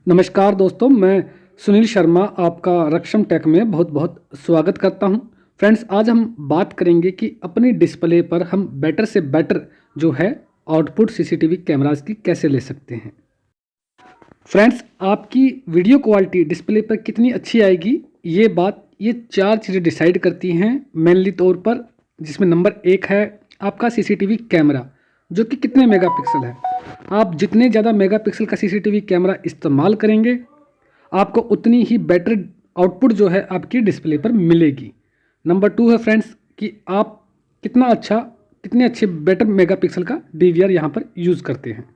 नमस्कार दोस्तों, मैं सुनील शर्मा आपका रक्षम टेक में बहुत बहुत स्वागत करता हूं। फ्रेंड्स, आज हम बात करेंगे कि अपनी डिस्प्ले पर हम बेटर से बेटर जो है आउटपुट सीसीटीवी कैमरास की कैसे ले सकते हैं। फ्रेंड्स, आपकी वीडियो क्वालिटी डिस्प्ले पर कितनी अच्छी आएगी ये चार चीज़ें डिसाइड करती हैं मेनली तौर पर, जिसमें नंबर 1 है आपका सीसीटीवी कैमरा जो कि कितने मेगापिक्सल है। आप जितने ज़्यादा मेगापिक्सल का सीसीटीवी कैमरा इस्तेमाल करेंगे आपको उतनी ही बेटर आउटपुट जो है आपकी डिस्प्ले पर मिलेगी। नंबर 2 है फ्रेंड्स कि आप कितने अच्छे बेटर मेगापिक्सल का डीवीआर यहाँ पर यूज़ करते हैं।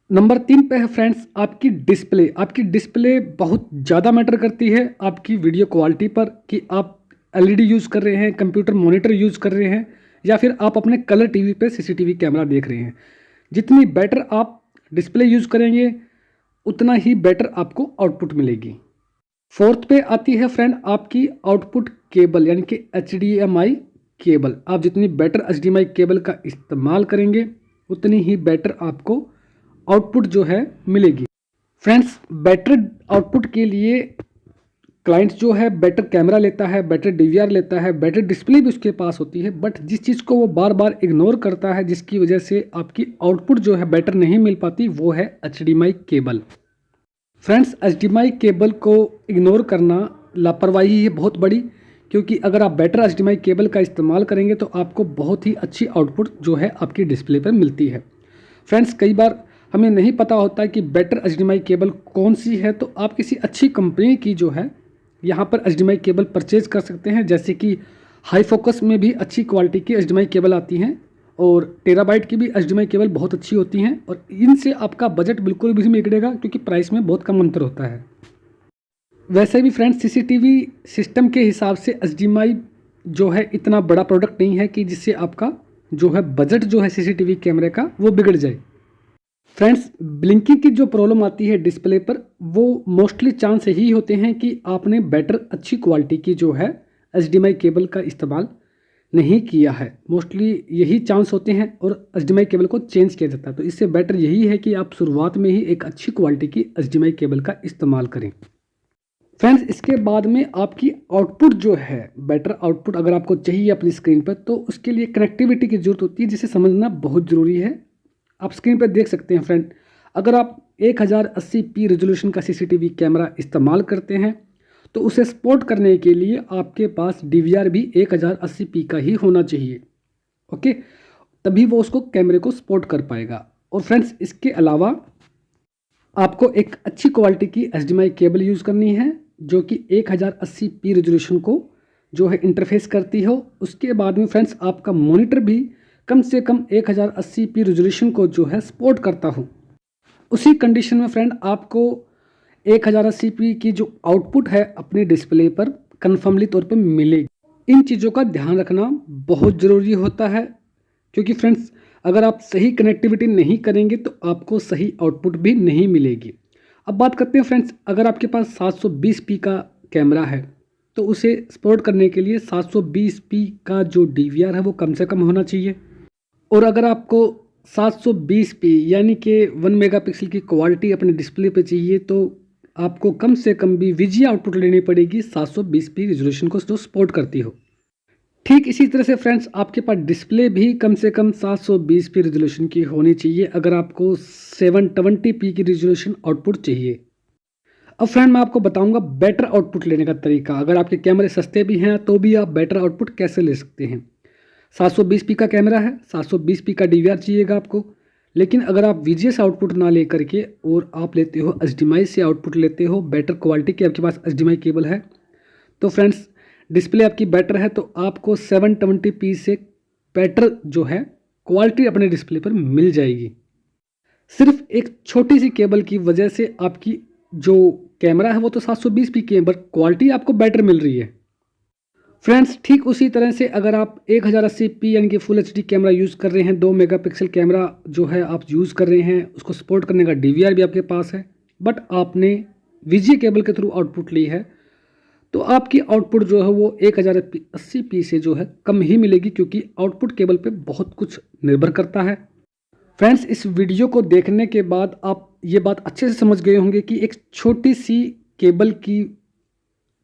नंबर 3 पे है फ्रेंड्स आपकी डिस्प्ले बहुत ज़्यादा मैटर करती है आपकी वीडियो क्वालिटी पर, कि आप एलईडी यूज़ कर रहे हैं, कंप्यूटर मॉनिटर यूज़ कर रहे हैं, या फिर आप अपने कलर टीवी पे सीसीटीवी कैमरा देख रहे हैं। जितनी बेटर आप डिस्प्ले यूज़ करेंगे उतना ही बेटर आपको आउटपुट मिलेगी। 4th पे आती है फ्रेंड आपकी आउटपुट केबल, यानी कि HDMI केबल। आप जितनी बेटर HDMI केबल का इस्तेमाल करेंगे उतनी ही बेटर आपको आउटपुट जो है मिलेगी। फ्रेंड्स, बेटर आउटपुट के लिए क्लाइंट जो है बेटर कैमरा लेता है, बेटर डीवीआर लेता है, बेटर डिस्प्ले भी उसके पास होती है, बट जिस चीज़ को वो बार बार इग्नोर करता है, जिसकी वजह से आपकी आउटपुट जो है बेटर नहीं मिल पाती, वो है HDMI cable. Friends, HDMI cable को इग्नोर करना लापरवाही है बहुत बड़ी, क्योंकि अगर आप बेटर HDMI केबल का इस्तेमाल करेंगे तो आपको बहुत ही अच्छी आउटपुट जो है आपकी डिस्प्ले पर मिलती है। फ्रेंड्स, कई बार हमें नहीं पता होता कि बेटर HDMI केबल कौन सी है, तो आप किसी अच्छी कंपनी की जो है यहाँ पर HDMI केबल परचेज कर सकते हैं। जैसे कि हाई फोकस में भी अच्छी क्वालिटी की HDMI केबल आती हैं, और टेराबाइट की भी HDMI केबल बहुत अच्छी होती हैं, और इनसे आपका बजट बिल्कुल भी नहीं बिगड़ेगा, क्योंकि प्राइस में बहुत कम अंतर होता है। वैसे भी फ्रेंड्स, सीसीटीवी सिस्टम के हिसाब से HDMI जो है इतना बड़ा प्रोडक्ट नहीं है कि जिससे आपका जो है बजट जो है सीसीटीवी कैमरे का वो बिगड़ जाए। फ्रेंड्स, ब्लिंकिंग की जो प्रॉब्लम आती है डिस्प्ले पर, वो मोस्टली चांस यही होते हैं कि आपने बेटर अच्छी क्वालिटी की जो है HDMI केबल का इस्तेमाल नहीं किया है। मोस्टली यही चांस होते हैं, और HDMI केबल को चेंज किया जाता है। तो इससे बेटर यही है कि आप शुरुआत में ही एक अच्छी क्वालिटी की HDMI केबल का इस्तेमाल करें। फ्रेंड्स, इसके बाद में आपकी आउटपुट जो है बेटर आउटपुट अगर आपको चाहिए अपनी स्क्रीन पर, तो उसके लिए कनेक्टिविटी की ज़रूरत होती है, जिसे समझना बहुत ज़रूरी है। आप स्क्रीन पर देख सकते हैं फ्रेंड, अगर आप 1080p रेजोल्यूशन का सीसीटीवी कैमरा इस्तेमाल करते हैं तो उसे सपोर्ट करने के लिए आपके पास डीवीआर भी 1080p का ही होना चाहिए। ओके, तभी वो उसको कैमरे को सपोर्ट कर पाएगा। और फ्रेंड्स, इसके अलावा आपको एक अच्छी क्वालिटी की HDMI केबल यूज़ करनी है जो कि 1080p रेजोल्यूशन को जो है इंटरफेस करती हो। उसके बाद में फ्रेंड्स, आपका मॉनिटर भी कम से कम 1080p रेजोल्यूशन को जो है सपोर्ट करता हूँ। उसी कंडीशन में फ्रेंड आपको 1080p की जो आउटपुट है अपनी डिस्प्ले पर कन्फर्मली तौर पे मिलेगी। इन चीज़ों का ध्यान रखना बहुत ज़रूरी होता है, क्योंकि फ्रेंड्स अगर आप सही कनेक्टिविटी नहीं करेंगे तो आपको सही आउटपुट भी नहीं मिलेगी। अब बात करते हैं फ्रेंड्स, अगर आपके पास 720p का कैमरा है तो उसे सपोर्ट करने के लिए 720p का जो डीवीआर है वो कम से कम होना चाहिए। और अगर आपको 720p यानी कि 1 मेगापिक्सल की क्वालिटी अपने डिस्प्ले पे चाहिए, तो आपको कम से कम भी VGA आउटपुट लेनी पड़ेगी 720p रेजोल्यूशन को जो सपोर्ट करती हो। ठीक इसी तरह से फ्रेंड्स, आपके पास डिस्प्ले भी कम से कम 720p रेजोल्यूशन की होनी चाहिए अगर आपको 720p की रेजोल्यूशन आउटपुट चाहिए। अब फ्रेंड, मैं आपको बताऊंगा बेटर आउटपुट लेने का तरीका। अगर आपके कैमरे सस्ते भी हैं तो भी आप बेटर आउटपुट कैसे ले सकते हैं। 720p का कैमरा है, 720p का डीवीआर चाहिएगा आपको, लेकिन अगर आप VGA से आउटपुट ना ले करके और आप लेते हो HDMI से आउटपुट लेते हो, बेटर क्वालिटी की आपके पास HDMI केबल है, तो फ्रेंड्स डिस्प्ले आपकी बेटर है तो आपको 720p से बेटर जो है क्वालिटी अपने डिस्प्ले पर मिल जाएगी। सिर्फ एक छोटी सी केबल की वजह से आपकी जो कैमरा है वो तो 720p की है, बट क्वालिटी आपको बेटर मिल रही है। फ्रेंड्स, ठीक उसी तरह से अगर आप 1080p यानी कि फुल HD कैमरा यूज़ कर रहे हैं, 2 मेगापिक्सल कैमरा जो है आप यूज़ कर रहे हैं, उसको सपोर्ट करने का डीवीआर भी आपके पास है, बट आपने VGA केबल के थ्रू आउटपुट ली है, तो आपकी आउटपुट जो है वो 1080p से जो है कम ही मिलेगी, क्योंकि आउटपुट केबल पे बहुत कुछ निर्भर करता है। फ्रेंड्स, इस वीडियो को देखने के बाद आप ये बात अच्छे से समझ गए होंगे कि एक छोटी सी केबल की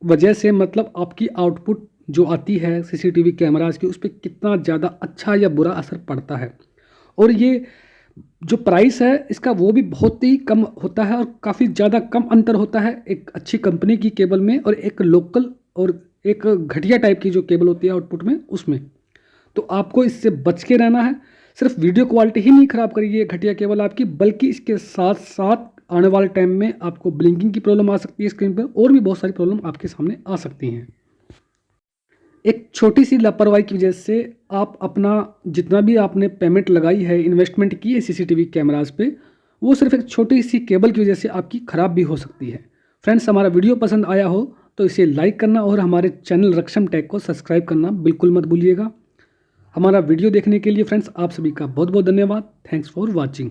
वजह से मतलब आपकी आउटपुट जो आती है सीसीटीवी कैमराज की, उस पर कितना ज़्यादा अच्छा या बुरा असर पड़ता है। और ये जो प्राइस है इसका वो भी बहुत ही कम होता है और काफ़ी ज़्यादा कम अंतर होता है एक अच्छी कंपनी की केबल में और एक लोकल और एक घटिया टाइप की जो केबल होती है आउटपुट में उसमें। तो आपको इससे बच के रहना है। सिर्फ वीडियो क्वालिटी ही नहीं ख़राब करेगी ये घटिया केबल आपकी, बल्कि इसके साथ साथ आने वाले टाइम में आपको ब्लिंकिंग की प्रॉब्लम आ सकती है स्क्रीन पर, और भी बहुत सारी प्रॉब्लम आपके सामने आ सकती हैं। एक छोटी सी लापरवाही की वजह से आप अपना जितना भी आपने पेमेंट लगाई है, इन्वेस्टमेंट की है सीसीटीवी कैमराज पे, वो सिर्फ एक छोटी सी केबल की वजह से आपकी ख़राब भी हो सकती है। फ्रेंड्स, हमारा वीडियो पसंद आया हो तो इसे लाइक करना और हमारे चैनल रक्षम टेक को सब्सक्राइब करना बिल्कुल मत भूलिएगा। हमारा वीडियो देखने के लिए फ्रेंड्स आप सभी का बहुत बहुत धन्यवाद। Thanks for watching.